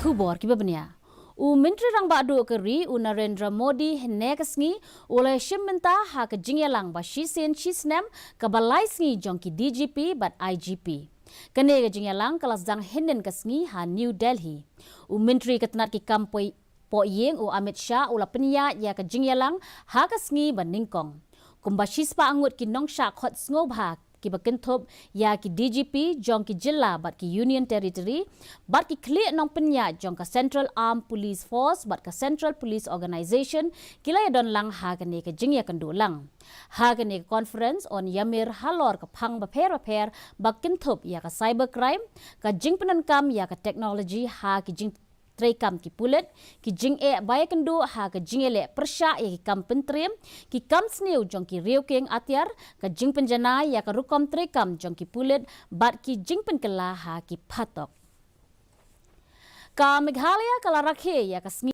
Thubor kibabnya. Myntri Rangbah keri Narendra Modi hene ke Sngi Iashim Bynta ha ke Jingialang ba shisen shisnem ke balai Sngi Jong ki DGP bat IGP. Kene ke Jingialang kelas jang henen ke Sngi ha New Delhi. Myntri ketenat ki kampoi po yeng Amit Shah ula penya ya ke Jingialang ha ke Sngi ban Ningkong. Kumba shispa angut ki nongsha khot sngob ki bakentop ya ki DGP Jong ki jilla bat ki Union Territory bat ki clear nong penya Jong ka Central Armed Police Force bat ka Central Police Organization kila ya don lang ha ke ne ke jingya kendulang ha ke ne conference on yamir halor ka phang ba pher bakentop ya ka cybercrime ka jing penankam ya ka technology ha ki jing Trekam ki pulet, ki jing baya kendu ha ke jing le persya ki kam pentrem, ki kam sniu jong ki riu keng atyar, ka jing penjana ya ka rukom trekam jong ki pulet, bat ki jing penkela ha ki patok. Ka Meghalaya kala rakhe ya ka Sngi